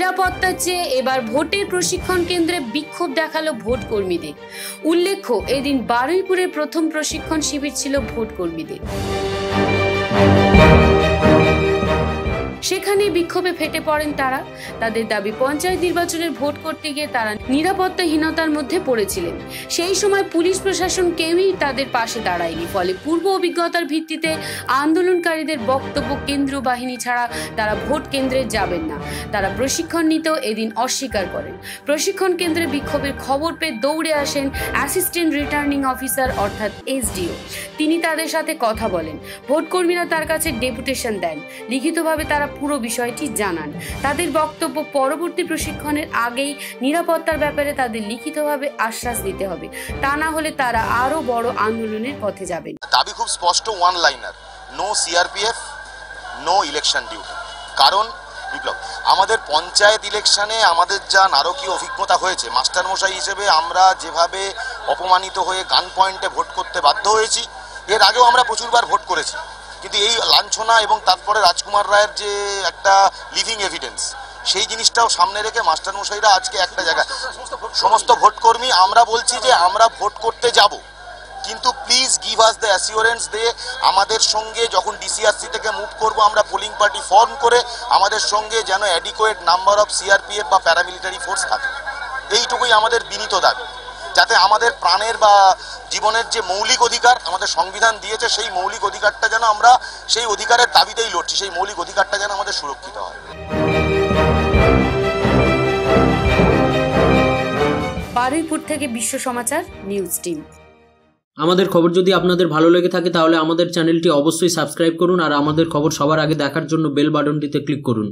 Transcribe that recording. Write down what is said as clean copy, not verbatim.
নিরাপত্তার চেয়ে এবার ভোটের প্রশিক্ষণ কেন্দ্রে বিক্ষোভ দেখালো ভোট কর্মীদের। উল্লেখ্য, এদিন বারুইপুরের প্রথম প্রশিক্ষণ শিবির ছিল ভোট কর্মীদের। সেখানে বিক্ষোভে ফেটে পড়েন তারা। তাদের দাবি, পঞ্চায়েত নির্বাচনের ভোট করতে গিয়ে তারা নিরাপত্তাহীনতার মধ্যে পড়েছিলেন। সেই সময় পুলিশ প্রশাসন কেউই তাদের পাশে দাঁড়ায়নি। ফলে পূর্ব অভিজ্ঞতার ভিত্তিতে আন্দোলনকারীদের বক্তব্য, কেন্দ্রীয় বাহিনী ছাড়া তারা ভোট কেন্দ্রে যাবেন না। তারা প্রশিক্ষণ নিতেও এদিন অস্বীকার করেন। প্রশিক্ষণ কেন্দ্রে বিক্ষোভের খবর পেয়ে দৌড়ে আসেন অ্যাসিস্ট্যান্ট রিটার্নিং অফিসার অর্থাৎ এসডিও। তিনি তাদের সাথে কথা বলেন। ভোটকর্মীরা তার কাছে ডেপুটেশন দেন। লিখিতভাবে তারা পুরো বিষয়টি জানান। তাদের বক্তব্য, পরবর্তী প্রশিক্ষণের আগেই নিরাপত্তার ব্যাপারে তাদের লিখিতভাবে আশ্বাস দিতে হবে, তা না হলে তারা আরো বড় আন্দোলনের পথে যাবেন। দাবি খুব স্পষ্ট, one liner, no CRPF, no election duty. কারণ বিপ্লব, আমাদের পঞ্চায়েত ইলেকশনে আমাদের যা নারকীয় অভিজ্ঞতা হয়েছে, মাস্টারমশাই হিসেবে আমরা যেভাবে অপমানিত হয়ে গান পয়েন্টে ভোট করতে বাধ্য হয়েছি, এর আগেও আমরা প্রচুরবার ভোট করেছি। কিন্তু এই লাঞ্ছনা এবং তারপরে রাজকুমার রায়ের যে একটা লিভিং এভিডেন্স, সেই জিনিসটাও সামনে রেখে মাস্টারমশাইরা আজকে একটা জায়গায়, সমস্ত ভোটকর্মী আমরা বলছি যে আমরা ভোট করতে যাব, কিন্তু please give us the assurance দে আমাদের সঙ্গে যখন ডিসিআরসি থেকে মুভ করব আমরা পোলিং পার্টি ফর্ম করে আমাদের সঙ্গে যেন অ্যাডিকুয়েট নাম্বার অফ সিআরপিএফ বা প্যারামিলিটারি ফোর্স থাকে। এইটুকুই আমাদের বিনীত দাবি, যাতে আমাদের প্রাণের বা জীবনের যে মৌলিক অধিকার আমাদের সংবিধান দিয়েছে, সেই মৌলিক অধিকারটা যেন আমরা সেই অধিকারের দাবিতেই লড়ছি, সেই মৌলিক অধিকারটা যেন আমাদের সুরক্ষিত হয়। বারুইপুর থেকে বিশ্ব সমাচার নিউজ টিম। আমাদের খবর যদি আপনাদের ভালো লেগে থাকে তাহলে আমাদের চ্যানেলটি অবশ্যই সাবস্ক্রাইব করুন আর আমাদের খবর সবার আগে দেখার জন্য বেল বাটনটিতে ক্লিক করুন।